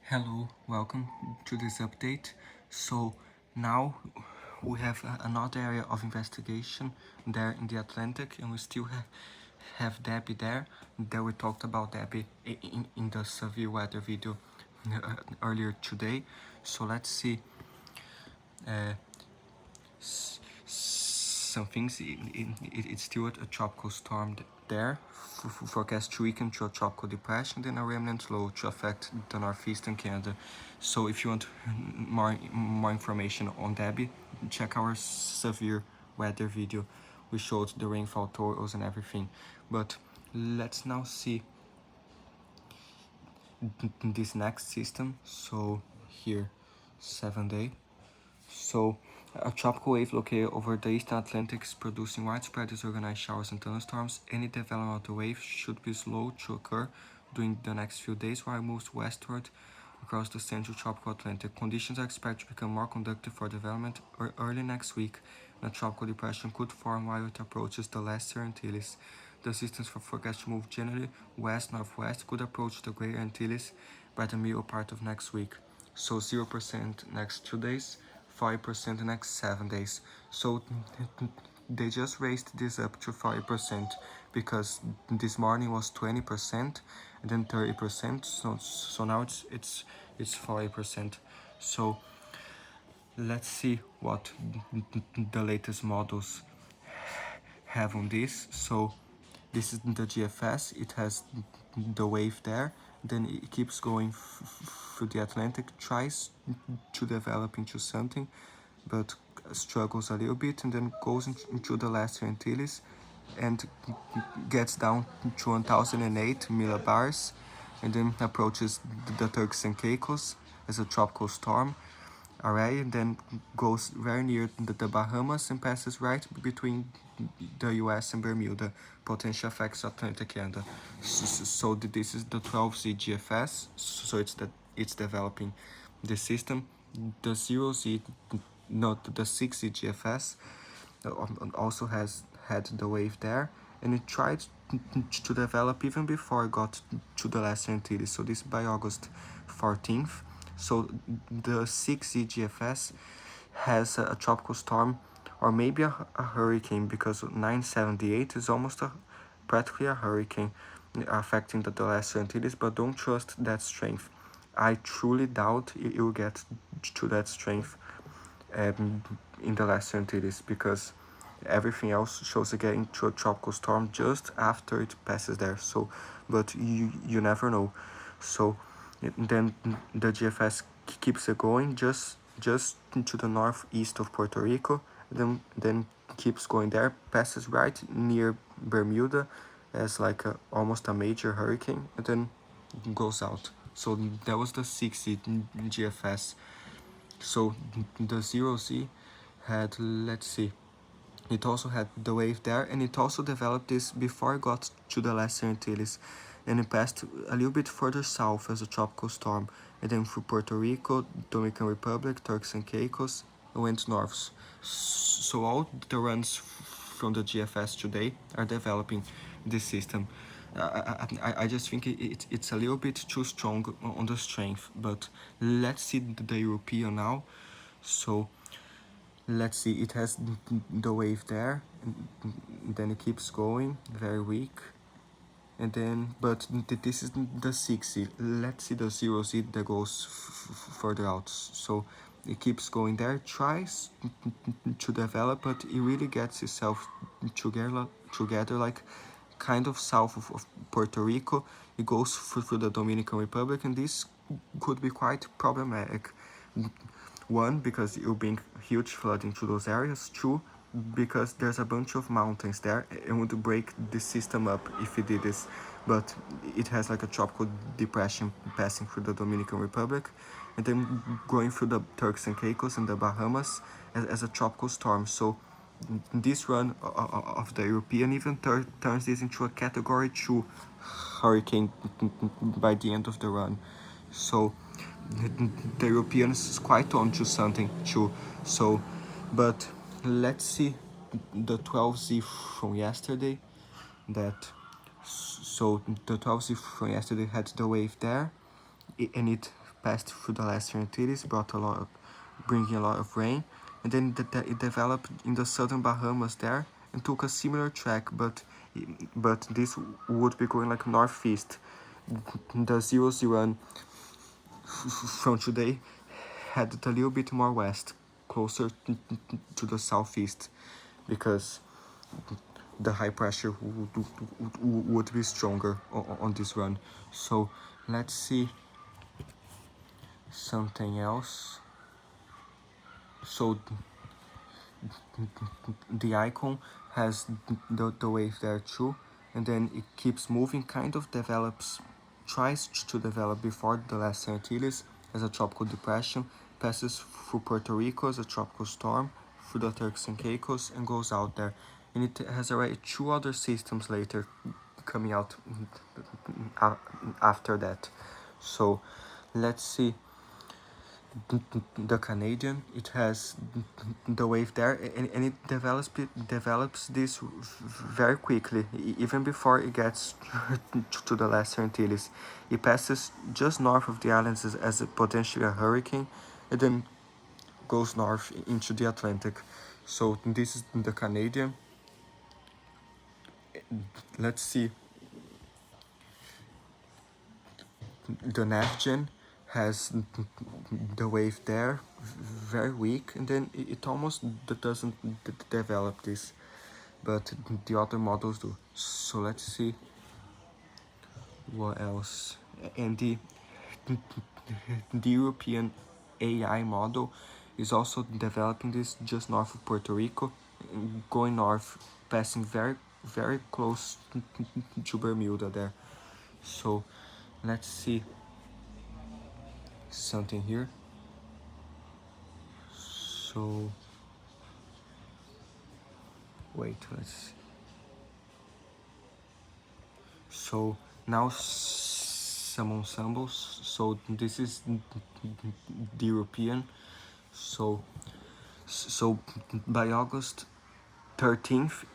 Hello, welcome to this update. So now we have another area of investigation there in the Atlantic, and we still have Debbie there. That we talked about Debbie in the severe weather video earlier today. So let's see some things. It's still a tropical storm there. Forecast to weaken to a tropical depression, then a remnant low to affect the northeastern Canada. So if you want more information on Debbie, check our severe weather video. We showed the rainfall totals and everything. But let's now see this next system. So here, 7-day. So, a tropical wave located over the eastern Atlantic is producing widespread disorganized showers and thunderstorms. Any development of the wave should be slow to occur during the next few days while it moves westward across the central tropical Atlantic. Conditions are expected to become more conducive for development early next week, and a tropical depression could form while it approaches the Lesser Antilles. The systems for forecast to move generally west-northwest could approach the Greater Antilles by the middle part of next week. So 0% next 2 days, 5% the next 7 days. So they just raised this up to 5% because this morning was 20% and then 30%. So now it's 5%. So let's see what the latest models have on this. So this is the GFS. It has the wave there, then it keeps going through the Atlantic, tries to develop into something, but struggles a little bit, and then goes into the Lesser Antilles and gets down to 1008 millibars, and then approaches the Turks and Caicos as a tropical storm. Alright, and then goes very near the Bahamas and passes right between the US and Bermuda, potential effects Atlantic Canada. So this is the 12Z GFS, so it's developing the system. The 0Z, not the 6Z GFS, also has had the wave there, and it tried to develop even before it got to the Lesser Antilles. So this by August 14th. So the 6Z GFS has a tropical storm, or maybe a hurricane, because 978 is almost practically a hurricane affecting the Lesser Antilles, but don't trust that strength. I truly doubt it will get to that strength in the Lesser Antilles, because everything else shows it getting to a tropical storm just after it passes there. So, but you never know. So then the GFS keeps it going just to the northeast of Puerto Rico, then keeps going there, passes right near Bermuda as like almost a major hurricane, and then goes out. So that was the 6Z GFS. So the 0Z had, let's see, it also had the wave there, and it also developed this before it got to the Lesser Antilles, and it passed a little bit further south as a tropical storm, and then through Puerto Rico, Dominican Republic, Turks and Caicos, and went north. So all the runs from the GFS today are developing this system. I just think it's a little bit too strong on the strength, but let's see the European now. So let's see, it has the wave there, and then it keeps going, very weak, and then, but this is the 6Z. Let's see the 0Z that goes further out. So it keeps going there, tries to develop, but it really gets itself together like kind of south of Puerto Rico. It goes through the Dominican Republic, and this could be quite problematic. One, because it will bring huge flooding to those areas. Two, because there's a bunch of mountains there, and would break the system up if it did this. But it has like a tropical depression passing through the Dominican Republic, and then going through the Turks and Caicos and the Bahamas as a tropical storm. So this run of the European even turns this into a Category 2 hurricane by the end of the run. So the Europeans is quite on to something too. So, but let's see the 12Z from yesterday. So the 12Z from yesterday had the wave there, and it passed through the Western Antilles, bringing a lot of rain, and then it developed in the southern Bahamas there and took a similar track, but this would be going like northeast. The 001 from today headed a little bit more west, closer to the southeast, because the high pressure would be stronger on this run. So let's see something else. So the icon has the wave there too, and then it keeps moving, kind of tries to develop before the Lesser Antilles as a tropical depression, passes through Puerto Rico as a tropical storm, through the Turks and Caicos, and goes out there. And it has already 2 other systems later coming out after that. So let's see the Canadian. It has the wave there, and it develops this very quickly, even before it gets to the Lesser Antilles. It passes just north of the islands as potentially a hurricane, and then goes north into the Atlantic. So this is the Canadian. Let's see. The Nefgen has the wave there, very weak, and then it almost doesn't develop this, but the other models do. So let's see what else. And the European AI model is also developing this just north of Puerto Rico, going north, passing very close to Bermuda there. So let's see something here. So wait, let's see. So now some ensembles. So this is the European. So by August 13th,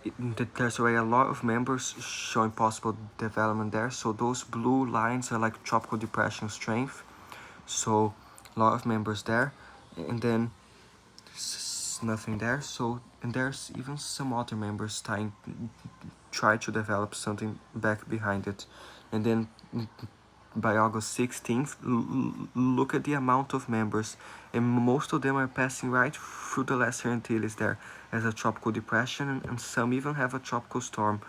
there's already a lot of members showing possible development there. So those blue lines are like tropical depression strength. So a lot of members there, and then nothing there. So, and there's even some other members try to develop something back behind it. And then by August 16th, look at the amount of members, and most of them are passing right through the Lesser Antilles there as a tropical depression, and some even have a tropical storm.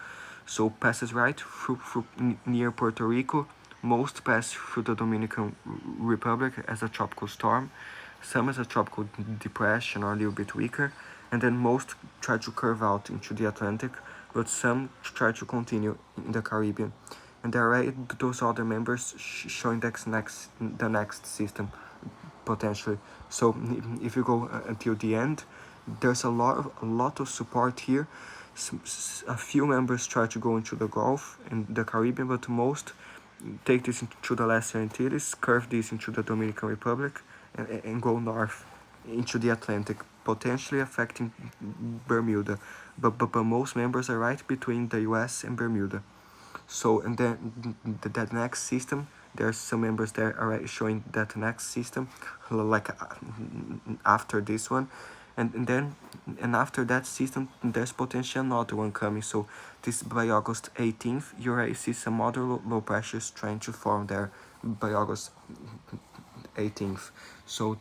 So passes right through near Puerto Rico. Most pass through the Dominican Republic as a tropical storm, some as a tropical depression or a little bit weaker, and then most try to curve out into the Atlantic, but some try to continue in the Caribbean. And there are those other members showing the next system, potentially. So if you go until the end, there's a lot of support here. A few members try to go into the Gulf and the Caribbean, but most take this into the Lesser Antilles, curve this into the Dominican Republic, and go north into the Atlantic, potentially affecting Bermuda. But most members are right between the US and Bermuda. So, and then that next system, there's some members there already showing that next system, like after this one. And after that system, there's potentially another one coming. So this by August 18th, you already see some other low pressures trying to form there by August 18th. So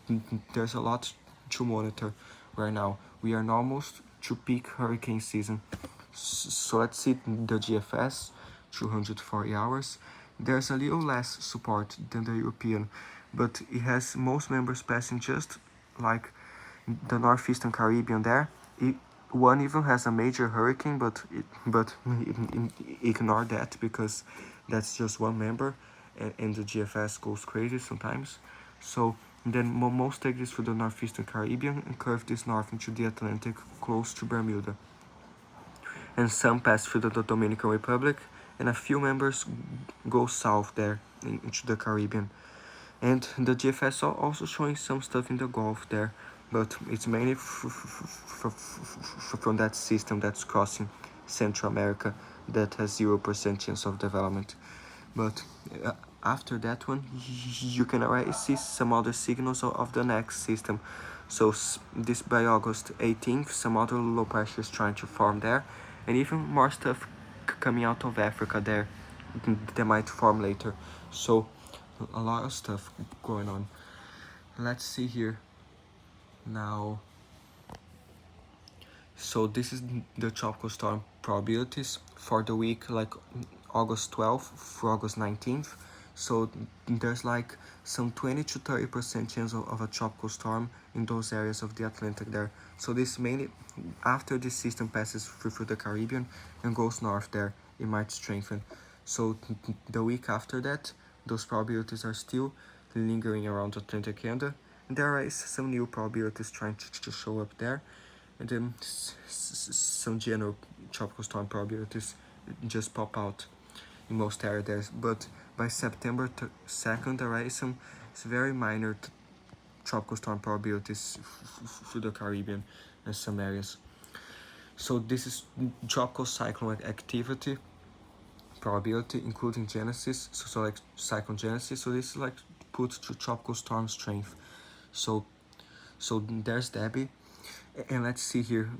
there's a lot to monitor right now. We are almost to peak hurricane season. So let's see the GFS, 240 hours. There's a little less support than the European, but it has most members passing just like the northeastern Caribbean there. One even has a major hurricane, but ignore that because that's just one member, and the GFS goes crazy sometimes. So then most take this through the northeastern Caribbean and curve this north into the Atlantic close to Bermuda. And some pass through the Dominican Republic, and a few members go south there into the Caribbean. And the GFS also showing some stuff in the Gulf there, but it's mainly from that system that's crossing Central America that has 0% chance of development. But after that one, you can already see some other signals of the next system. So this by August 18th, some other low pressure is trying to form there, and even more stuff coming out of Africa there that might form later. So a lot of stuff going on. Let's see here now. So this is the tropical storm probabilities for the week like August 12th through August 19th. So there's like some 20 to 30% chance of a tropical storm in those areas of the Atlantic there. So this mainly after this system passes through the Caribbean and goes north there, it might strengthen. So the week after that, those probabilities are still lingering around the Atlantic Canada, and there is some new probabilities trying to show up there, and then some general tropical storm probabilities just pop out in most areas. But by September 2nd, there are some very minor tropical storm probabilities through the Caribbean and some areas. So this is tropical cyclone activity probability, including genesis. So like cyclone genesis. So this is like put to tropical storm strength. So there's Debbie. And let's see here,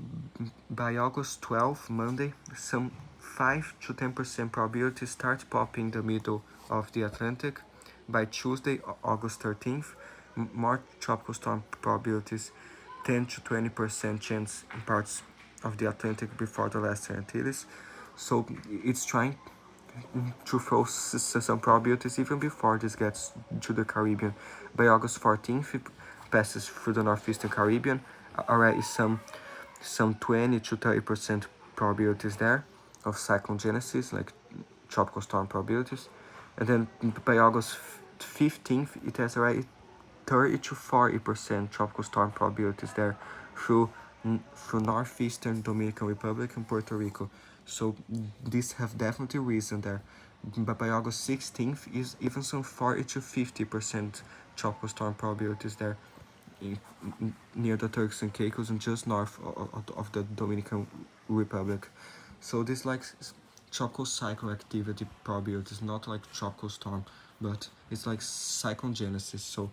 by August 12th, Monday, some 5 to 10% probability start popping in the middle of the Atlantic. By Tuesday, August 13th, more tropical storm probabilities, 10 to 20% chance in parts of the Atlantic before the last Antilles. So it's trying to throw some probabilities even before this gets to the Caribbean. By August 14th, it passes through the northeastern Caribbean. Already some 20 to 30% probabilities there of cyclone genesis, like tropical storm probabilities. And then by August 15th, it has already 30 to 40% tropical storm probabilities there through northeastern Dominican Republic and Puerto Rico. So these have definitely risen there. But by August 16th is even some 40 to 50% tropical storm probabilities there near the Turks and Caicos and just north of the Dominican Republic. So this like tropical cyclone activity probability is not like tropical storm, but it's like cyclone genesis. So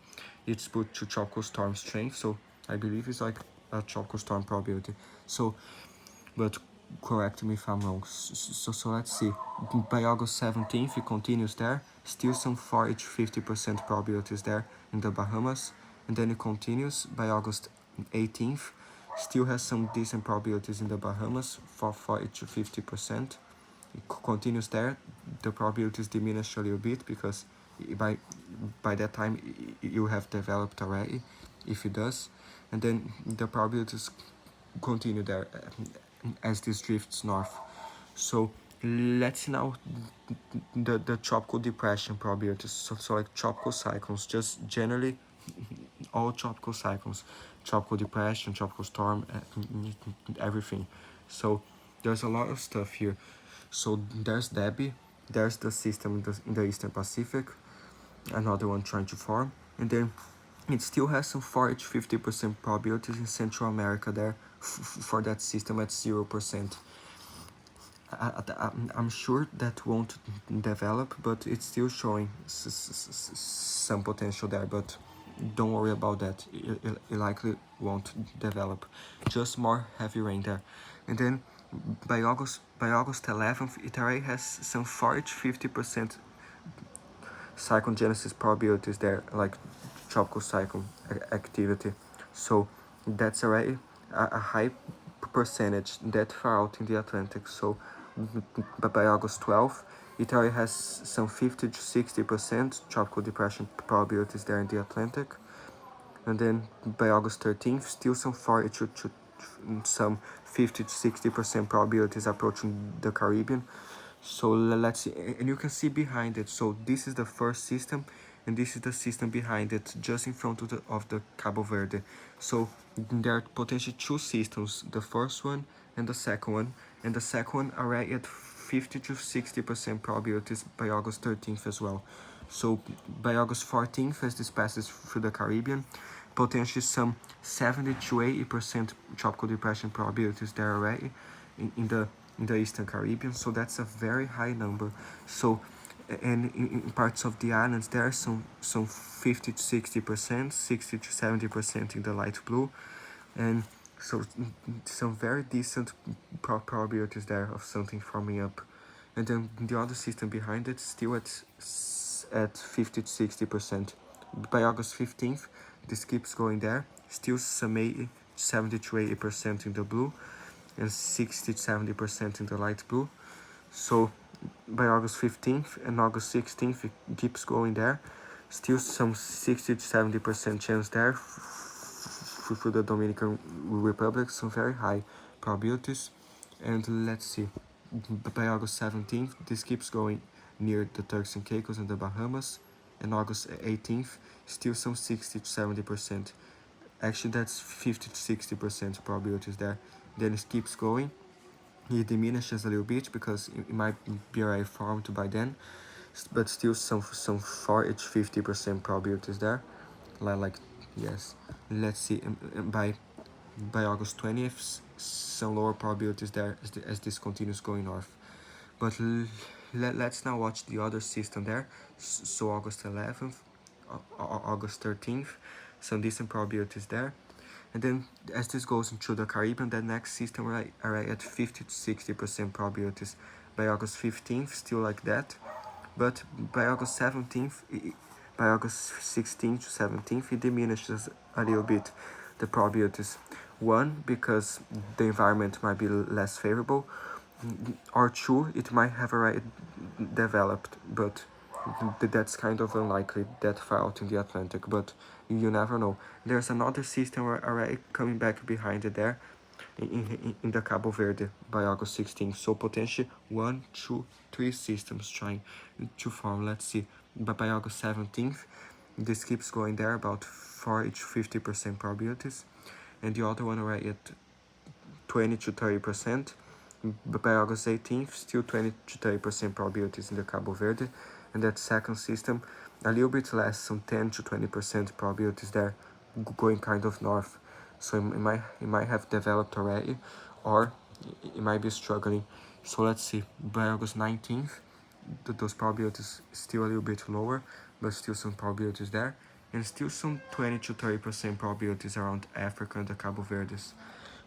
it's put to tropical storm strength. So I believe it's like a tropical storm probability. So, but correct me if I'm wrong. So let's see. By August 17th, it continues there. Still some 40 to 50% probabilities there in the Bahamas. And then it continues by August 18th. Still has some decent probabilities in the Bahamas for 40 to 50%. It continues there. The probabilities diminish a little bit because by that time you have developed already, if it does. And then the probabilities continue there as this drifts north. So let's see now the tropical depression probabilities. So like tropical cyclones, just generally all tropical cyclones, tropical depression, tropical storm, everything. So there's a lot of stuff here. So there's Debbie, there's the system in the Eastern Pacific, another one trying to form, and then it still has some 40 to 50% probabilities in Central America there for that system at 0%. I'm sure that won't develop, but it's still showing some potential there, but don't worry about that, it likely won't develop, just more heavy rain there. And then by August 11th, it already has some 40 to 50% cyclone genesis probabilities there, like tropical cyclone activity. So that's already a high percentage that far out in the Atlantic. So by August 12th, it already has some 50 to 60% tropical depression probabilities there in the Atlantic. And then by August 13th, still some 40 to some 50 to 60% probabilities approaching the Caribbean. So let's see, and you can see behind it. So this is the first system, and this is the system behind it, just in front of the Cabo Verde. So there are potentially two systems, the first one and the second one, and the second one already at 50 to 60% probabilities by August 13th as well. So by August 14th, as this passes through the Caribbean, potentially some 70 to 80% tropical depression probabilities there already in the Eastern Caribbean. So that's a very high number. So and in parts of the islands there are some 50 to 60%, 60 to 70% in the light blue, and so some very decent probabilities there of something forming up. And then the other system behind it still at 50 to 60%. By August 15th, this keeps going there, still some 70 to 80% in the blue, and 60 to 70% in the light blue. So by August 15th and August 16th, it keeps going there, still some 60 to 70% chance there for the Dominican Republic, some very high probabilities. And let's see, by August 17th, this keeps going near the Turks and Caicos and the Bahamas, and August 18th, still some 60 to 70%. Actually, that's 50 to 60% probabilities there. Then it keeps going. It diminishes a little bit because it might be already formed by then, but still some 40 to 50% probabilities there. Like yes, let's see. By August 20th, some lower probabilities there as this continues going north. But let's now watch the other system there. So August 11th, August 13th, some decent probabilities there. And then as this goes into the Caribbean, the next system are at 50 to 60% probabilities. By August 15th, still like that. But by August 17th, by August 16th to 17th, it diminishes a little bit the probabilities. One, because the environment might be less favorable, or two, it might have already developed, but that's kind of unlikely that far out in the Atlantic, but you never know. There's another system already coming back behind it there in the Cabo Verde by August 16th. So potentially 1, 2, 3 systems trying to form. Let's see. But by August 17th, this keeps going there about 40 to 50% probabilities, and the other one already at 20 to 30%. But by August 18th, still 20 to 30% probabilities in the Cabo Verde, and that second system a little bit less, some 10 to 20% probabilities there, going kind of north. So it might have developed already, or it might be struggling. So let's see. By August 19th, those probabilities still a little bit lower, but still some probabilities there, and still some 20 to 30% probabilities around Africa and the Cabo Verdes.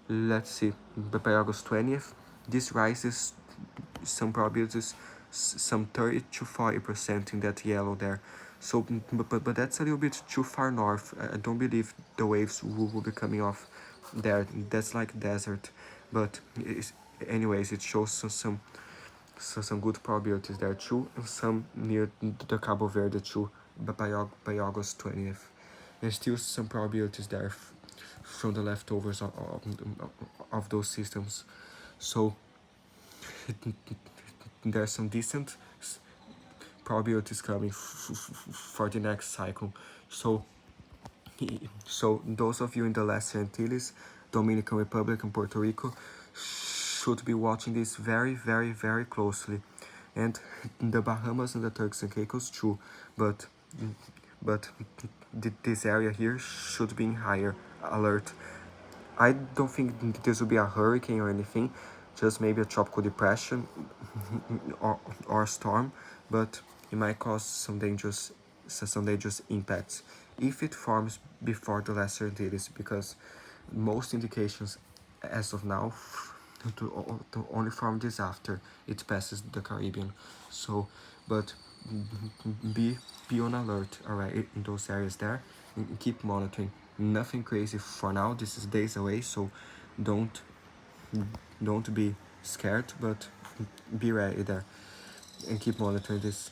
Let's see. But by August 20th, this rises some probabilities, some 30 to 40% in that yellow there. So, but that's a little bit too far north. I don't believe the waves will be coming off there. That's like desert. But anyways, it shows some good probabilities there too, and some near the Cabo Verde too. But by August 20th, and still some probabilities there from the leftovers of those systems. So there's some decent probabilities coming for the next cycle. So those of you in the Lesser Antilles, Dominican Republic and Puerto Rico should be watching this very, very, very closely, and the Bahamas and the Turks and Caicos too. But this area here should be in higher alert. I don't think this will be a hurricane or anything, just maybe a tropical depression or storm, but it might cause some dangerous impacts if it forms before the Lesser Antilles, because most indications as of now to only form this after it passes the Caribbean. So, but be on alert, alright, in those areas there, and keep monitoring. Nothing crazy for now. This is days away, so don't be scared, but be ready there and keep monitoring this.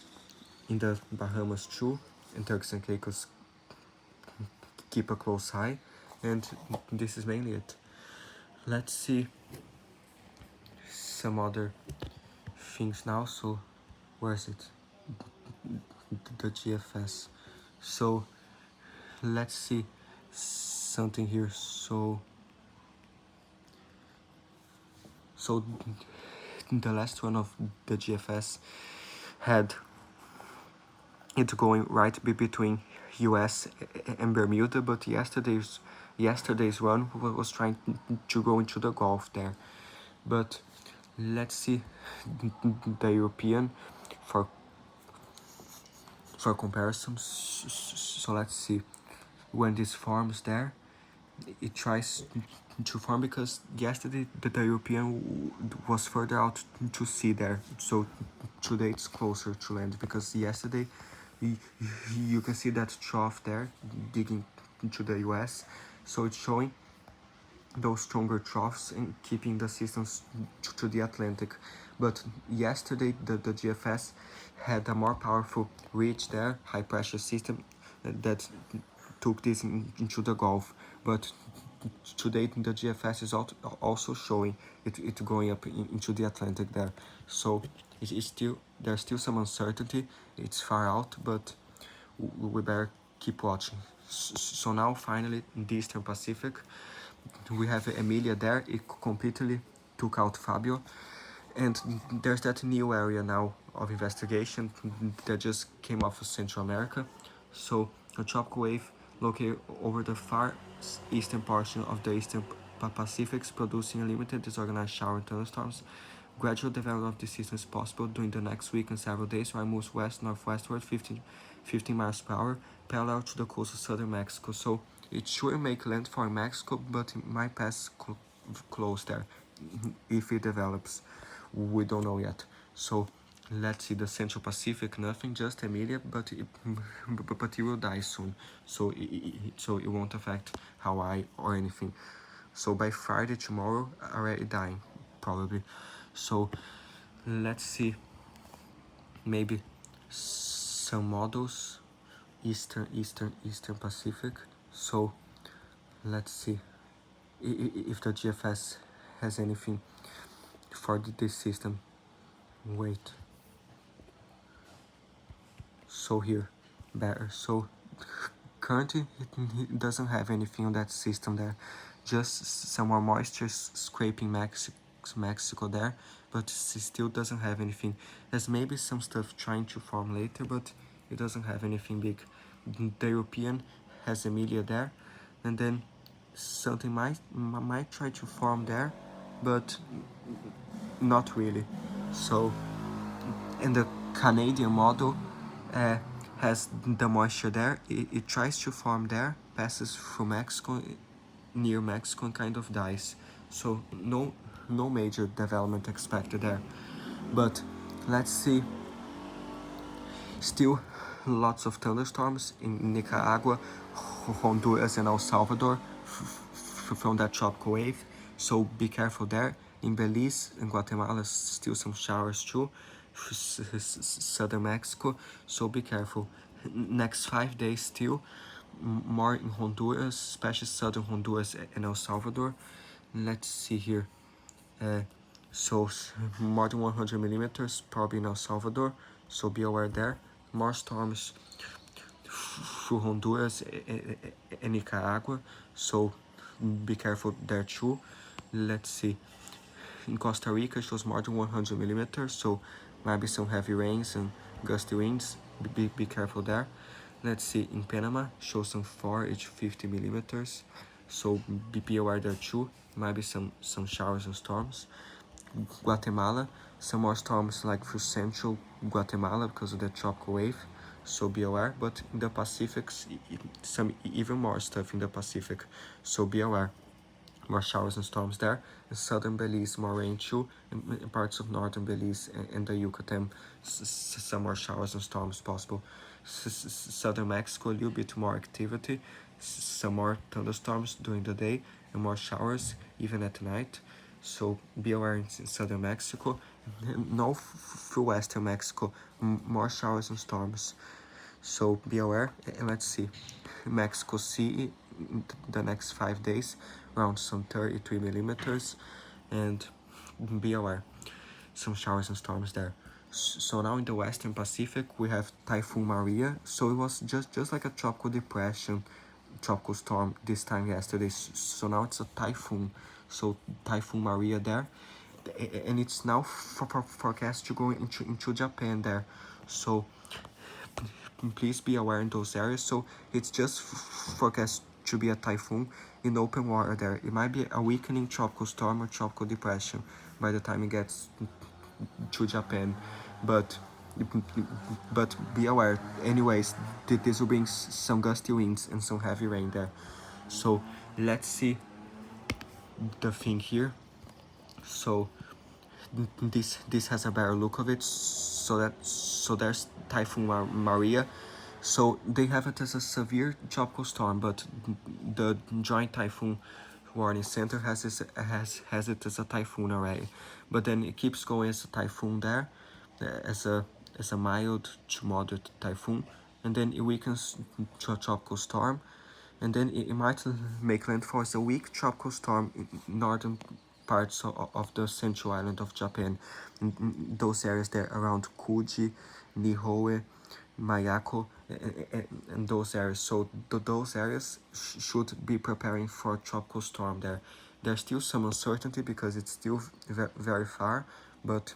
In the Bahamas too, and Turks and Caicos, keep a close eye, and this is mainly it. Let's see some other things now. So where is it? The GFS. So let's see something here. So the last one of the GFS had it going right between US and Bermuda, but yesterday's one was trying to go into the Gulf there. But let's see the European for for comparison. So let's see, when this forms there, it tries to form, because yesterday the European was further out to sea there, so today it's closer to land, because yesterday you, you can see that trough there digging into the US, so it's showing those stronger troughs and keeping the systems to the Atlantic. But yesterday the GFS had a more powerful reach there, high pressure system that took this into the Gulf. But today the GFS is also showing it going up into the Atlantic there. So it is still, there's still some uncertainty. It's far out, but we better keep watching. So now finally in the Eastern Pacific, we have Emilia there. It completely took out Fabio, and there's that new area now of investigation that just came off of Central America. So a tropical wave located over the far eastern portion of the Eastern Pacific, producing a limited disorganized shower and thunderstorms. Gradual development of the system is possible during the next week and several days, while it moves west-northwestward 15 miles per hour, parallel to the coast of southern Mexico. So it should make landfall in Mexico, but it might pass close there if it develops. We don't know yet. So let's see, the Central Pacific, nothing, just Emilia, but it will die soon. So it won't affect Hawaii or anything. So by Friday, tomorrow, already dying, probably. So let's see, maybe some models, Eastern Pacific. So let's see if the GFS has anything for this system. Wait. So here, better. So currently it doesn't have anything on that system there. Just some more moisture scraping Mexico there, but it still doesn't have anything. There's maybe some stuff trying to form later, but it doesn't have anything big. The European has Emilia there, and then something might try to form there, but not really. So, and the Canadian model has the moisture there. It tries to form there, passes through Mexico, near Mexico, and kind of dies. So no major development expected there. But let's see. Still lots of thunderstorms in Nicaragua, Honduras, and El Salvador from that tropical wave. So be careful there. In Belize and Guatemala, still some showers too. Southern Mexico, so be careful. Next 5 days still more in Honduras, especially southern Honduras and El Salvador. Let's see here. So more than 100 millimeters probably in El Salvador, so be aware there. More storms through Honduras and Nicaragua, so be careful there too. Let's see, in Costa Rica shows more than 100 millimeters, so might be some heavy rains and gusty winds. Be careful there. Let's see, in Panama shows some 50 millimeters, so be aware there too. Might be some showers and storms. Guatemala, some more storms like through central Guatemala because of the tropical wave, so be aware. But in the Pacific, some even more stuff in the Pacific, so be aware. More showers and storms there. In southern Belize, more rain too. In parts of northern Belize and the Yucatan, some more showers and storms possible. Southern Mexico, a little bit more activity. Some more thunderstorms during the day and more showers even at night. So be aware in southern Mexico. No, through western Mexico, more showers and storms. So be aware. And let's see, Mexico City the next 5 days, around some 33 millimeters, and be aware, some showers and storms there. So now in the Western Pacific we have Typhoon Maria. So it was just like a tropical depression, tropical storm this time yesterday. So now it's a typhoon. So Typhoon Maria there, and it's now forecast to go into Japan there. So please be aware in those areas. So it's just forecast to be a typhoon in open water there. It might be a weakening tropical storm or tropical depression by the time it gets to Japan, but but be aware. Anyways, this will bring some gusty winds and some heavy rain there. So let's see the thing here. So this has a better look of it. So there's Typhoon Maria. So they have it as a severe tropical storm, but the Joint Typhoon Warning Center has it as a typhoon already. But then it keeps going as a typhoon there, as a mild to moderate typhoon, and then it weakens to a tropical storm, and then it might make landfall as a weak tropical storm in northern parts of the central island of Japan, in those areas there around Kuji, Nihoe, Mayako, and those areas. So those areas should be preparing for a tropical storm there. There's still some uncertainty because it's still very far, but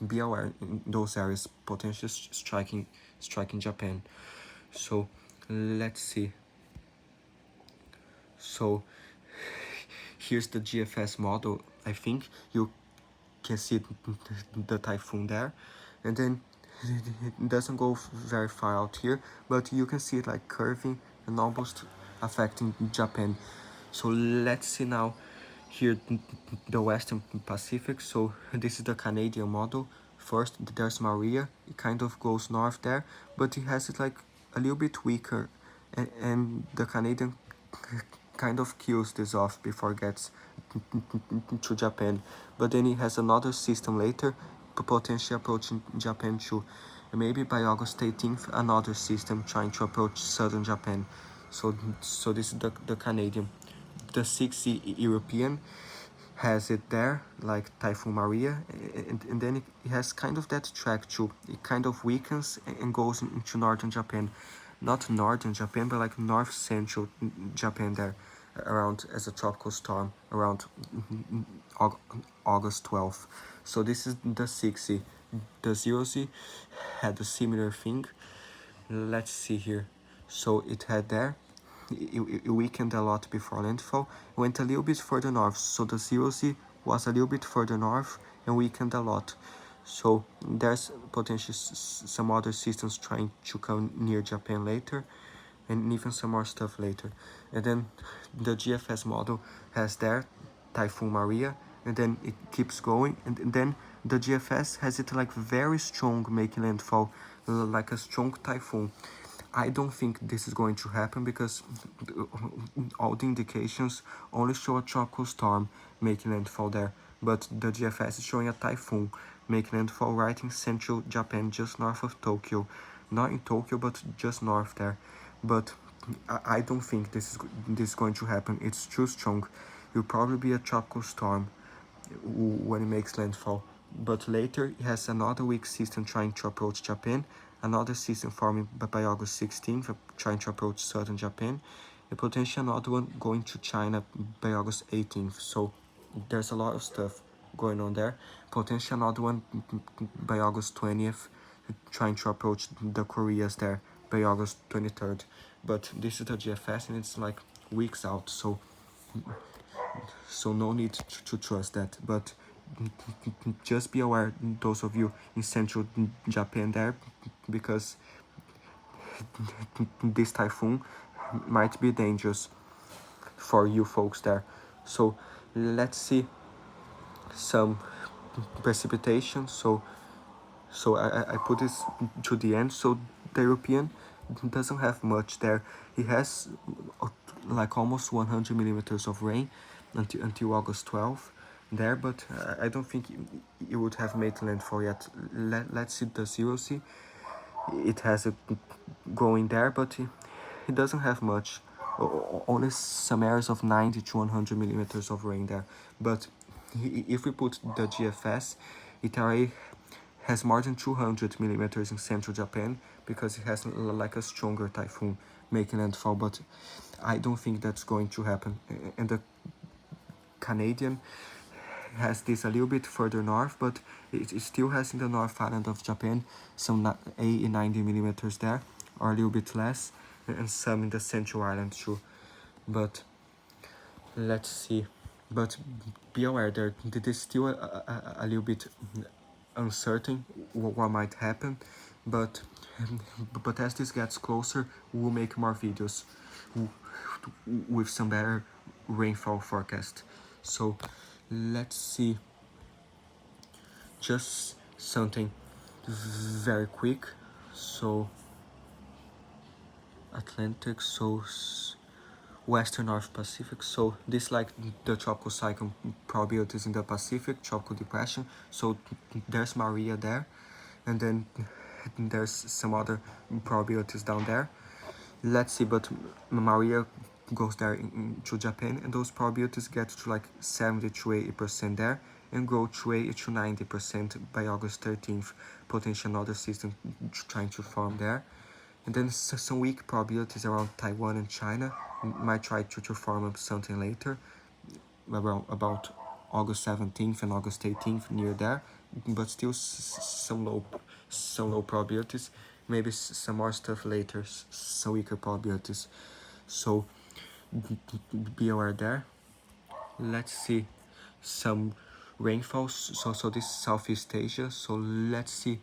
be aware in those areas potentially striking Japan. So let's see. So here's the GFS model. I think you can see the typhoon there, and then it doesn't go very far out here, but you can see it like curving and almost affecting Japan. So let's see now here the Western Pacific. So this is the Canadian model. First there's Maria, it kind of goes north there, but it has it like a little bit weaker, and the Canadian kind of kills this off before it gets to Japan. But then it has another system later, potentially approaching Japan too. And maybe by August 18th, another system trying to approach southern Japan. So this is the Canadian. The 60 European has it there, like Typhoon Maria, and then it has kind of that track too. It kind of weakens and goes into northern Japan. Not northern Japan, but like north central Japan there, around as a tropical storm, around August 12th. So this is the 60. The 0Z had a similar thing. Let's see here. So it had there, it weakened a lot before landfall, went a little bit further north, so the 0Z was a little bit further north and weakened a lot. So there's potentially some other systems trying to come near Japan later, and even some more stuff later. And then the GFS model has there Typhoon Maria, and then it keeps going, and then the GFS has it like very strong, making landfall like a strong typhoon. I don't think this is going to happen because all the indications only show a tropical storm making landfall there, but the GFS is showing a typhoon making landfall right in central Japan, just north of Tokyo. Not in Tokyo, but just north there. But I don't think this is going to happen. It's too strong. It will probably be a tropical storm when it makes landfall. But later it has another weak system trying to approach Japan, another system forming by August 16th trying to approach southern Japan, and potentially another one going to China by August 18th. So there's a lot of stuff going on there. Potentially another one by August 20th trying to approach the Koreas there by August 23rd. But this is the GFS and it's like weeks out, so no need to trust that. But just be aware, those of you in central Japan there, because this typhoon might be dangerous for you folks there. So let's see some precipitation. So I put this to the end. So the European doesn't have much there. It has like almost 100 millimeters of rain until August 12th there, but I don't think it would have made landfall yet. Let's see the 0Z. It has it going there, but it doesn't have much. Only some areas of 90 to 100 millimeters of rain there. But if we put the GFS, it already has more than 200 millimeters in central Japan because it has like a stronger typhoon making landfall, but I don't think that's going to happen. And the Canadian has this a little bit further north, but it still has in the North Island of Japan some 80, 90 millimeters there, or a little bit less, and some in the Central Island too. But let's see. But be aware, there is still a little bit uncertain what might happen, but as this gets closer, we'll make more videos with some better rainfall forecast. So let's see, just something very quick. So Atlantic, so Western North Pacific. So this like the tropical cyclone probabilities in the Pacific, tropical depression. So there's Maria there, and then there's some other probabilities down there. Let's see, but Maria goes there to Japan, and those probabilities get to like 70 to 80% there, and grow to 80 to 90% by August 13th. Potential another system trying to form there. And then some weak probabilities around Taiwan and China might try to form up something later, about August 17th and August 18th near there, but still some low probabilities. Maybe some more stuff later, some weaker probabilities. So be aware there. Let's see some rainfalls. So this is Southeast Asia. So let's see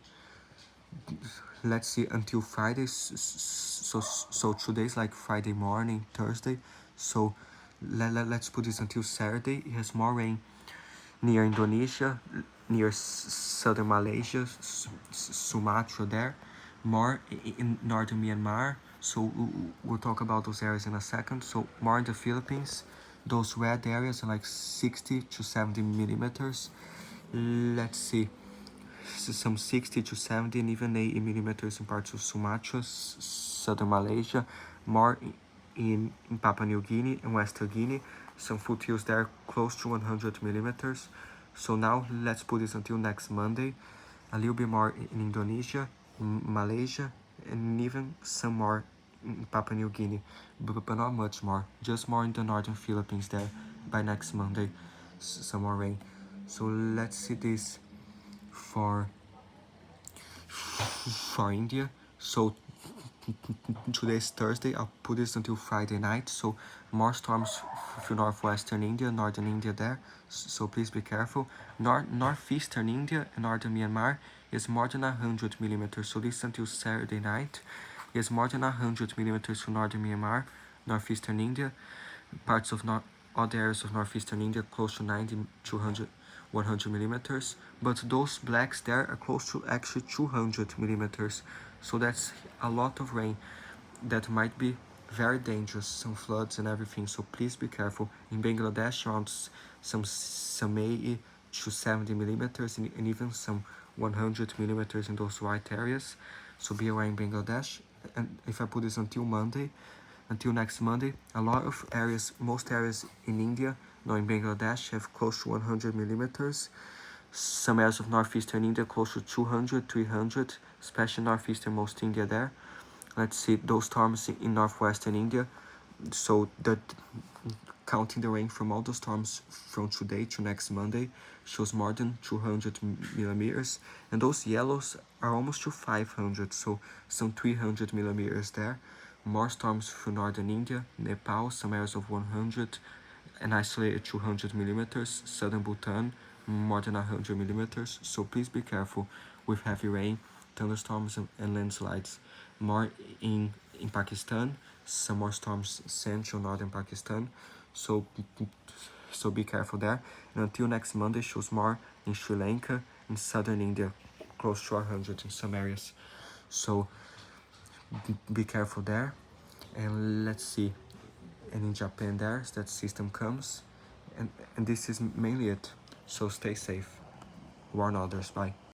until Friday. So today's like Friday morning, Thursday. So let's put this until Saturday. It has more rain near Indonesia, near southern Malaysia, Sumatra there, more in northern Myanmar. So we'll talk about those areas in a second. So more in the Philippines, those red areas are like 60 to 70 millimeters. Let's see, some 60 to 70 and even 80 millimeters in parts of Sumatra, southern Malaysia, more in Papua New Guinea and Western Guinea, some foothills there close to 100 millimeters. So now let's put this until next Monday, a little bit more in Indonesia, Malaysia, and even some more in Papua New Guinea, but not much more, just more in the northern Philippines there by next Monday, some more rain. So let's see this for India. So today's Thursday, I'll put this until Friday night. So more storms for northwestern India, northern India there. So please be careful. Northeastern India and northern Myanmar is more than 100 millimeters. So this until Saturday night is more than 100 millimeters for northern Myanmar, northeastern India, parts of other areas of northeastern India close to 90 to 100 millimeters, but those blacks there are close to actually 200 millimeters. So that's a lot of rain that might be very dangerous, some floods and everything. So please be careful. In Bangladesh, around some 80 to 70 millimeters and even some 100 millimeters in those white areas. So be aware in Bangladesh. And if I put this until Monday, until next Monday, a lot of areas, most areas in India, now in Bangladesh, have close to 100 millimeters. Some areas of northeastern India close to 200, 300, especially northeastern most India there. Let's see those storms in northwestern India. So counting the rain from all the storms from today to next Monday shows more than 200 millimeters, and those yellows are almost to 500, so some 300 millimeters there. More storms for northern India, Nepal, some areas of 100 and isolated 200 millimeters, southern Bhutan, more than 100 millimeters. So please be careful with heavy rain, thunderstorms and landslides. More in Pakistan, some more storms central northern Pakistan. So be careful there. And until next Monday, shows more in Sri Lanka and southern India, close to 100 in some areas. So be careful there. And let's see. And in Japan there, that system comes. And this is mainly it. So stay safe. Warn others. Bye.